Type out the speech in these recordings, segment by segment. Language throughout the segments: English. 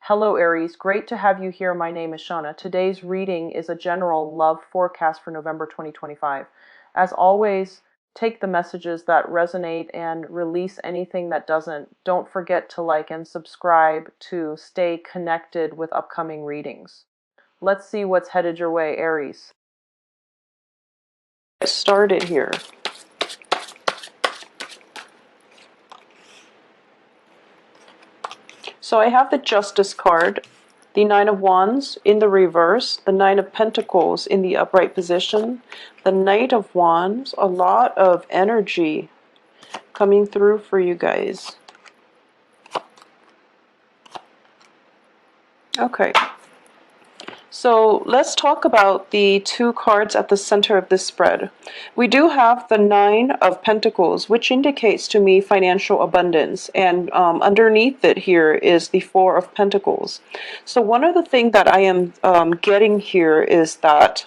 Hello Aries, great to have you here. My name is Shauna. Today's reading is a general love forecast for November 2025. As always, take the messages that resonate and release anything that doesn't. Don't forget to like and subscribe to stay connected with upcoming readings. Let's see what's headed your way, Aries. Get started here. So I have the Justice card, the Nine of Wands in the reverse, the Nine of Pentacles in the upright position, the Knight of Wands, a lot of energy coming through for you guys. Okay. So let's talk about the two cards at the center of this spread. We do have the Nine of Pentacles, which indicates to me financial abundance. And underneath it here is the Four of Pentacles. So one of the things that I am getting here is that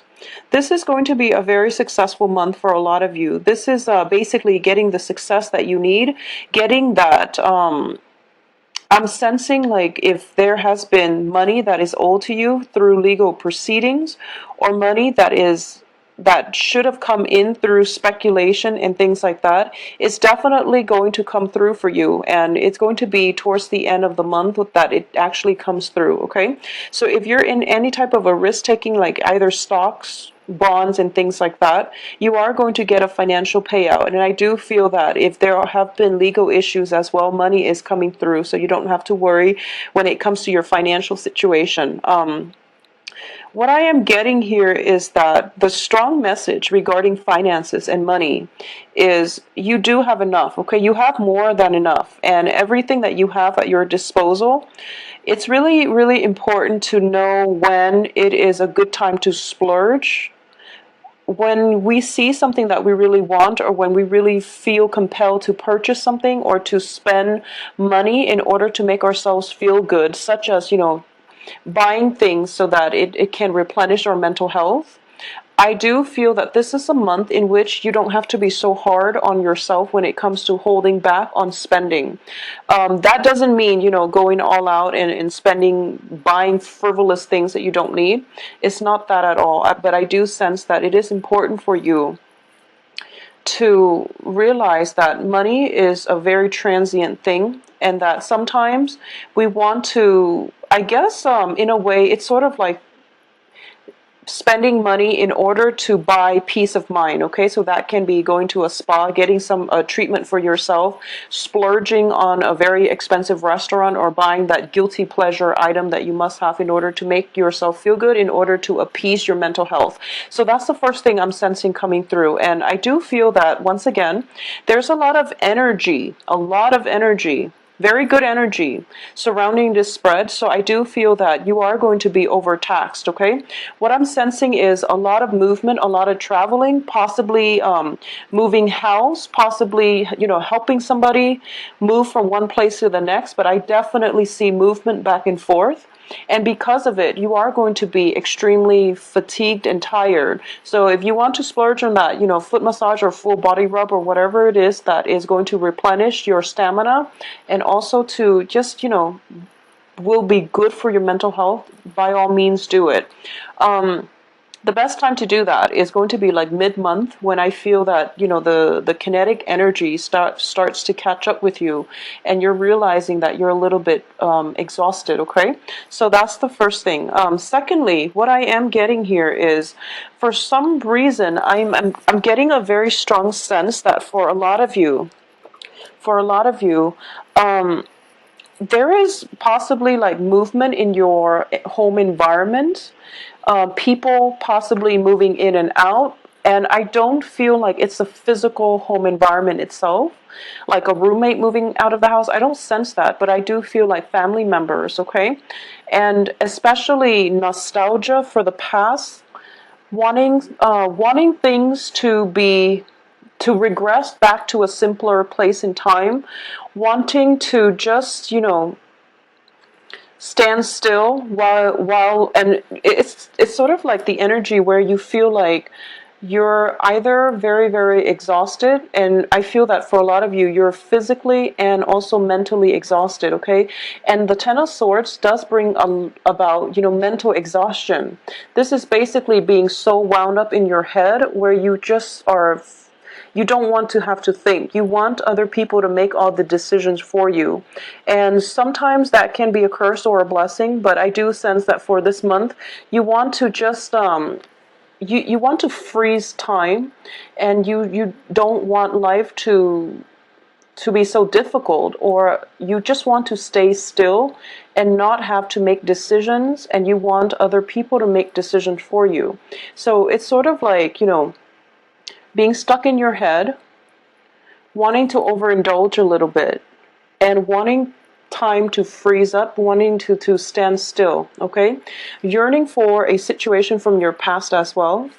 this is going to be a very successful month for a lot of you. This is basically getting the success that you need, getting that... I'm sensing like if there has been money that is owed to you through legal proceedings, or money that should have come in through speculation and things like that, it's definitely going to come through for you, and it's going to be towards the end of the month that it actually comes through. Okay, so if you're in any type of a risk taking, like either stocks, bonds and things like that, you are going to get a financial payout. And I do feel that if there have been legal issues as well, money is coming through, so you don't have to worry when it comes to your financial situation. What I am getting here is that the strong message regarding finances and money is you do have enough, okay? You have more than enough, and everything that you have at your disposal, it's really, really important to know when it is a good time to splurge. When we see something that we really want, or when we really feel compelled to purchase something or to spend money in order to make ourselves feel good, such as, buying things so that it can replenish our mental health, I do feel that this is a month in which you don't have to be so hard on yourself when it comes to holding back on spending. That doesn't mean, going all out and spending, buying frivolous things that you don't need. It's not that at all. But I do sense that it is important for you to realize that money is a very transient thing, and that sometimes we want to, I guess, in a way, it's sort of like spending money in order to buy peace of mind. Okay, so that can be going to a spa, getting some treatment for yourself, splurging on a very expensive restaurant, or buying that guilty pleasure item that you must have in order to make yourself feel good, in order to appease your mental health. So that's the first thing I'm sensing coming through. And I do feel that, once again, there's a lot of energy, very good energy surrounding this spread. So I do feel that you are going to be overtaxed. Okay, what I'm sensing is a lot of movement, a lot of traveling, possibly moving house, possibly helping somebody move from one place to the next. But I definitely see movement back and forth. And because of it, you are going to be extremely fatigued and tired. So if you want to splurge on that, foot massage or full body rub or whatever it is that is going to replenish your stamina, and also to just, will be good for your mental health, by all means do it. The best time to do that is going to be like mid-month, when I feel that, the kinetic energy starts to catch up with you, and you're realizing that you're a little bit exhausted, okay? So that's the first thing. Secondly, what I am getting here is, for some reason, I'm getting a very strong sense that for a lot of you, there is possibly like movement in your home environment, people possibly moving in and out. And I don't feel like it's a physical home environment itself, like a roommate moving out of the house. I don't sense that, but I do feel like family members, okay? And especially nostalgia for the past, wanting things to regress back to a simpler place in time, wanting to just, stand still while and it's sort of like the energy where you feel like You're either very, very exhausted, and I feel that for a lot of you, you're physically and also mentally exhausted, okay? And the Ten of Swords does bring about, mental exhaustion. This is basically being so wound up in your head where you just are, you don't want to have to think. You want other people to make all the decisions for you. And sometimes that can be a curse or a blessing, but I do sense that for this month, you want to just you want to freeze time, and you don't want life to be so difficult, or you just want to stay still and not have to make decisions, and you want other people to make decisions for you. So it's sort of like, being stuck in your head, wanting to overindulge a little bit, and wanting time to freeze up, wanting to stand still, okay? Yearning for a situation from your past as well.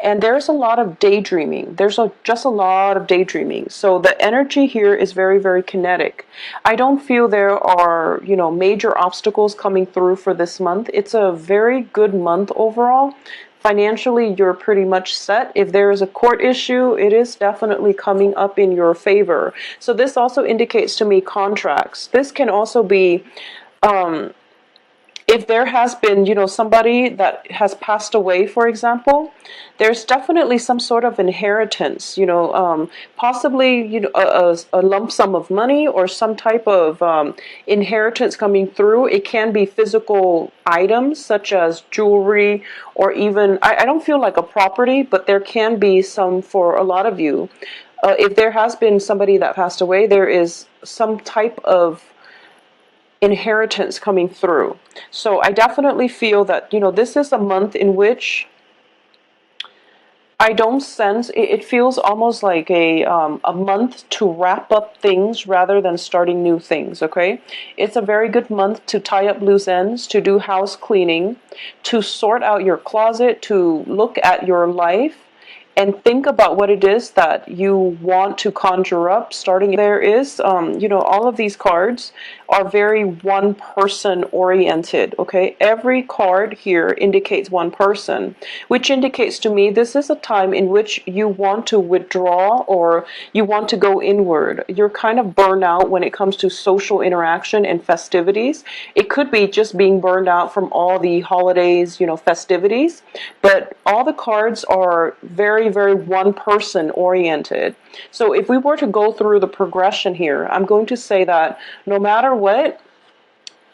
And there's a lot of daydreaming. Just a lot of daydreaming. So the energy here is very, very kinetic. I don't feel there are, major obstacles coming through for this month. It's a very good month overall. Financially, you're pretty much set. If there is a court issue, it is definitely coming up in your favor. So this also indicates to me contracts. This can also be if there has been, somebody that has passed away, for example, there's definitely some sort of inheritance, possibly, a lump sum of money or some type of inheritance coming through. It can be physical items such as jewelry, or even, I don't feel like a property, but there can be some for a lot of you. If there has been somebody that passed away, there is some type of inheritance coming through. So I definitely feel that, this is a month in which I don't sense, it feels almost like a month to wrap up things rather than starting new things, okay? It's a very good month to tie up loose ends, to do house cleaning, to sort out your closet, to look at your life, and think about what it is that you want to conjure up. Starting there is, all of these cards are very one person oriented, okay? Every card here indicates one person, which indicates to me this is a time in which you want to withdraw, or you want to go inward. You're kind of burned out when it comes to social interaction and festivities. It could be just being burned out from all the holidays, festivities, but all the cards are very, very one person oriented. So if we were to go through the progression here, I'm going to say that no matter what,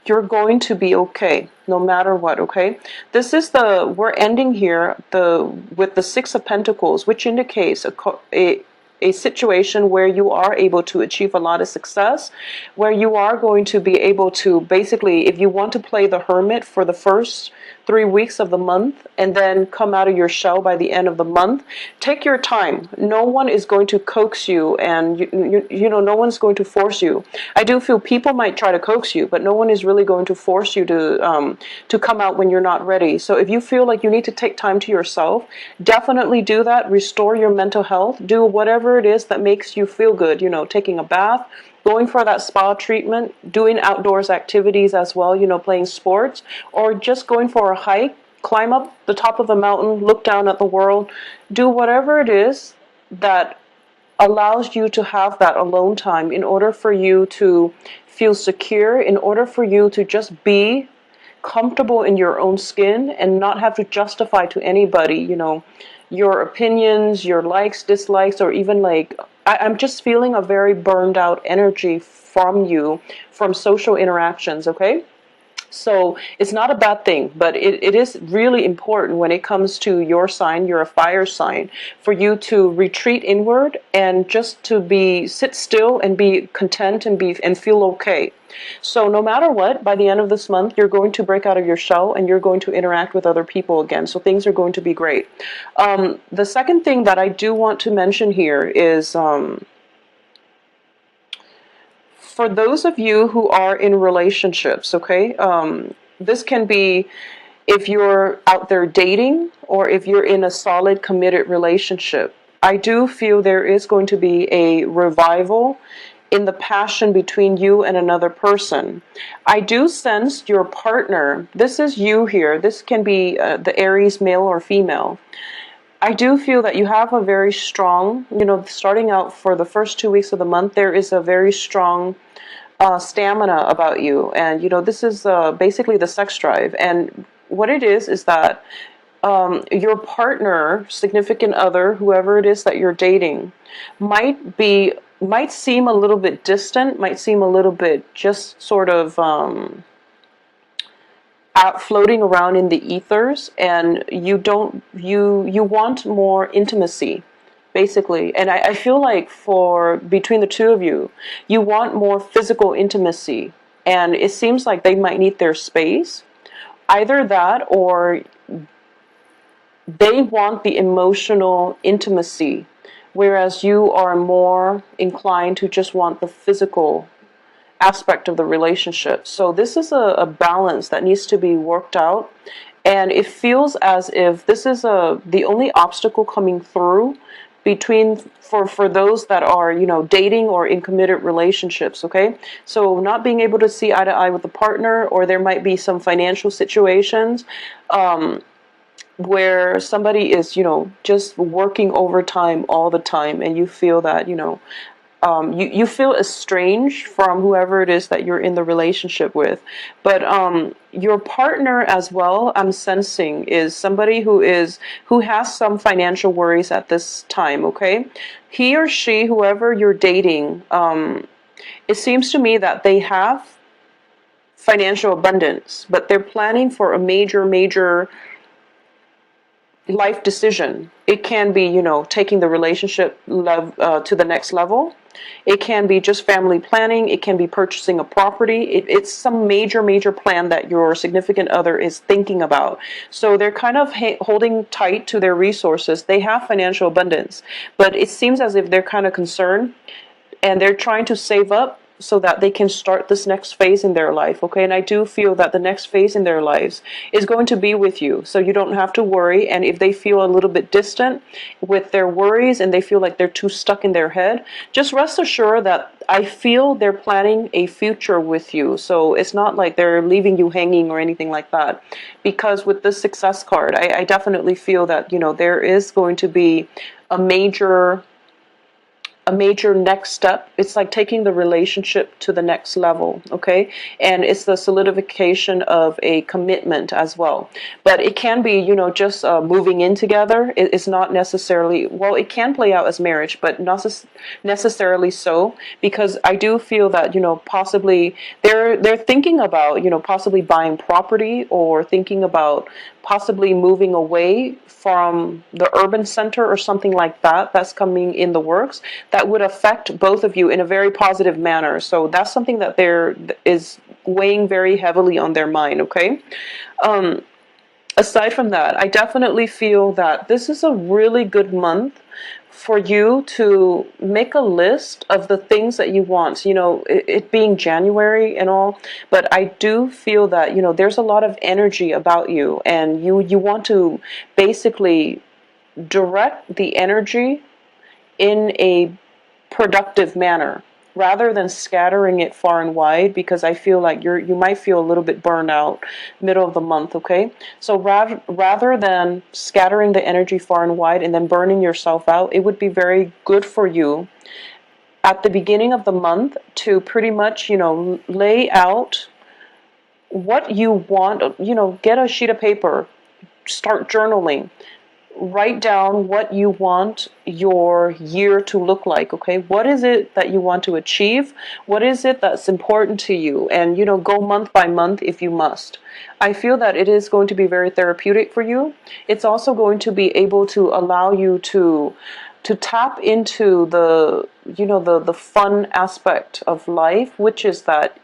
you're going to be okay, no matter what, okay? We're ending here with the Six of Pentacles, which indicates a situation where you are able to achieve a lot of success, where you are going to be able to basically, if you want to play the hermit for the first 3 weeks of the month and then come out of your shell by the end of the month, take your time. No one is going to coax you, and no one's going to force you. I do feel people might try to coax you, but no one is really going to force you to come out when you're not ready. So if you feel like you need to take time to yourself, definitely do that. Restore your mental health. Do whatever it is that makes you feel good. Taking a bath, going for that spa treatment, doing outdoors activities as well, playing sports, or just going for a hike, climb up the top of a mountain, look down at the world, do whatever it is that allows you to have that alone time in order for you to feel secure, in order for you to just be comfortable in your own skin and not have to justify to anybody, your opinions, your likes, dislikes, or even like, I'm just feeling a very burned out energy from you, from social interactions, okay? So it's not a bad thing, but it is really important when it comes to your sign, you're a fire sign, for you to retreat inward and just to sit still and be content and feel okay. So no matter what, by the end of this month, you're going to break out of your shell and you're going to interact with other people again. So things are going to be great. The second thing that I do want to mention here is for those of you who are in relationships, okay, this can be if you're out there dating or if you're in a solid committed relationship. I do feel there is going to be a revival in the passion between you and another person. I do sense your partner, this is you here, this can be the Aries male or female. I do feel that you have a very strong, starting out for the first 2 weeks of the month, there is a very strong stamina about you. And, this is basically the sex drive. And what it is that your partner, significant other, whoever it is that you're dating, might seem a little bit distant, might seem a little bit just sort of out floating around in the ethers, and you want more intimacy, basically. And I feel like for between the two of you, you want more physical intimacy, and it seems like they might need their space. Either that, or they want the emotional intimacy, whereas you are more inclined to just want the physical aspect of the relationship. So this is a balance that needs to be worked out. And it feels as if this is the only obstacle coming through between for those that are, dating or in committed relationships. Okay, so not being able to see eye to eye with the partner, or there might be some financial situations where somebody is, just working overtime all the time, and you feel that, you feel estranged from whoever it is that you're in the relationship with. But your partner as well, I'm sensing, is somebody who has some financial worries at this time. Okay, he or she, whoever you're dating, it seems to me that they have financial abundance, but they're planning for a major life decision. It can be, taking the relationship to the next level. It can be just family planning. It can be purchasing a property. It's some major plan that your significant other is thinking about. So they're kind of holding tight to their resources. They have financial abundance, but it seems as if they're kind of concerned, and they're trying to save up so that they can start this next phase in their life. Okay, and I do feel that the next phase in their lives is going to be with you, so you don't have to worry. And if they feel a little bit distant with their worries, and they feel like they're too stuck in their head, just rest assured that I feel they're planning a future with you. So it's not like they're leaving you hanging or anything like that, because with this success card, I definitely feel that, there is going to be a major next step. It's like taking the relationship to the next level. Okay, and it's the solidification of a commitment as well. But it can be, just moving in together. It's not necessarily, well, it can play out as marriage, but not necessarily so, because I do feel that, possibly they're thinking about, possibly buying property, or thinking about possibly moving away from the urban center or something like that. That's coming in the works, that would affect both of you in a very positive manner. So that's something that there is weighing very heavily on their mind. Okay, aside from that, I definitely feel that this is a really good month for you to make a list of the things that you want. It being January and all, but I do feel that, there's a lot of energy about you, and you want to basically direct the energy in a productive manner, rather than scattering it far and wide, because I feel like you might feel a little bit burned out middle of the month. Okay, so rather than scattering the energy far and wide and then burning yourself out, it would be very good for you at the beginning of the month to pretty much, lay out what you want. Get a sheet of paper, start journaling, write down what you want your year to look like. Okay, what is it that you want to achieve? What is it that's important to you? And, go month by month if you must. I feel that it is going to be very therapeutic for you. It's also going to be able to allow you to tap into the fun aspect of life, which is that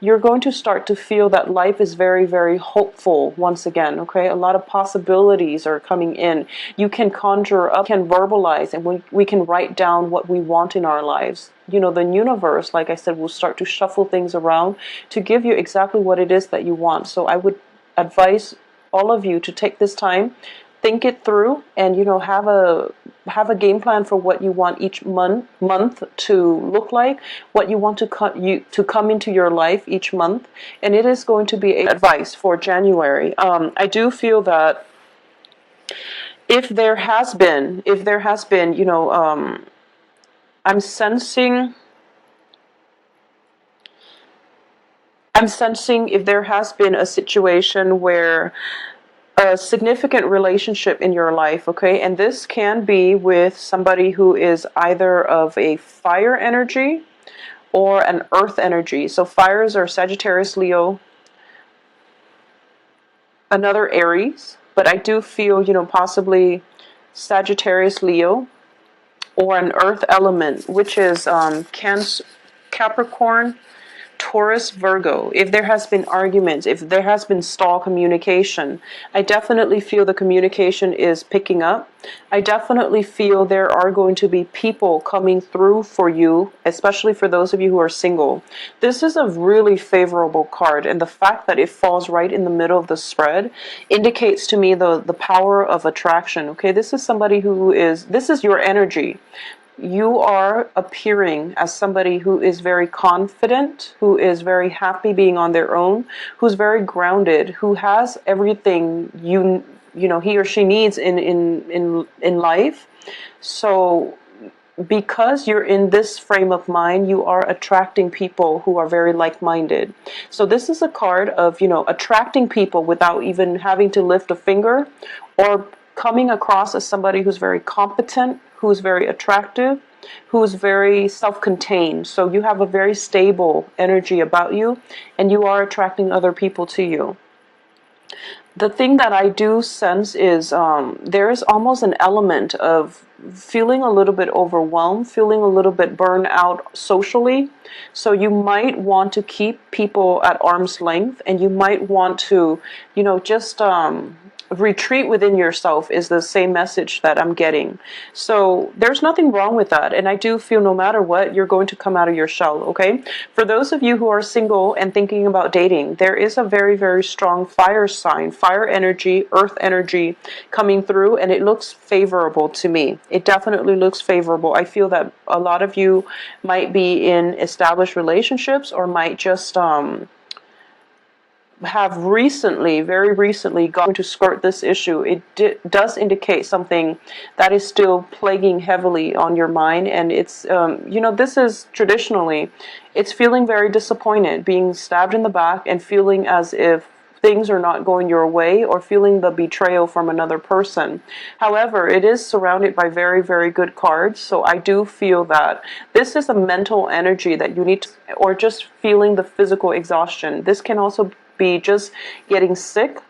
you're going to start to feel that life is very hopeful once again. Okay, a lot of possibilities are coming in. You can conjure up, can verbalize, and we can write down what we want in our lives. The universe, like I said, will start to shuffle things around to give you exactly what it is that you want. So I would advise all of you to take this time, think it through, and have a game plan for what you want each month to look like, what you want to come into your life each month. And it is going to be advice for January. I do feel that if there has been, I'm sensing, if there has been a situation where a significant relationship in your life, okay? And this can be with somebody who is either of a fire energy or an earth energy. So fires are Sagittarius, Leo, another Aries, but I do feel, possibly Sagittarius, Leo, or an earth element, which is Cancer, Capricorn, Taurus, Virgo. If there has been arguments, if there has been stall communication, I definitely feel the communication is picking up. I definitely feel there are going to be people coming through for you, especially for those of you who are single. This is a really favorable card, and the fact that it falls right in the middle of the spread indicates to me the power of attraction. Okay, this is somebody who is, this is your energy. You are appearing as somebody who is very confident, who is very happy being on their own, who's very grounded, who has everything he or she needs in life. So because you're in this frame of mind, you are attracting people who are very like-minded. So this is a card of, attracting people without even having to lift a finger, or coming across as somebody who's very competent, who's very attractive, who's very self-contained. So you have a very stable energy about you, and you are attracting other people to you. The thing that I do sense is there is almost an element of feeling a little bit overwhelmed, feeling a little bit burned out socially. So you might want to keep people at arm's length, and you might want to, just retreat within yourself, is the same message that I'm getting. So there's nothing wrong with that. And I do feel no matter what, you're going to come out of your shell, okay? For those of you who are single and thinking about dating, there is a very, very strong fire sign, fire energy, earth energy coming through, and it looks favorable to me. It definitely looks favorable. I feel that a lot of you might be in established relationships, or might just have recently, very recently, gone to skirt this issue. It does indicate something that is still plaguing heavily on your mind, and it's, this is traditionally, it's feeling very disappointed, being stabbed in the back, and feeling as if things are not going your way, or feeling the betrayal from another person. However, it is surrounded by very, very good cards, so I do feel that this is a mental energy that you need to, or just feeling the physical exhaustion. This can also be just getting sick.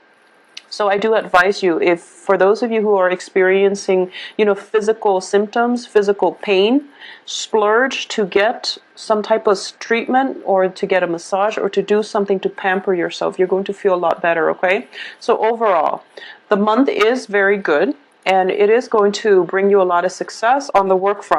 So I do advise you, if for those of you who are experiencing, physical symptoms, physical pain, splurge to get some type of treatment, or to get a massage, or to do something to pamper yourself. You're going to feel a lot better, okay? So overall, the month is very good, and it is going to bring you a lot of success on the work front.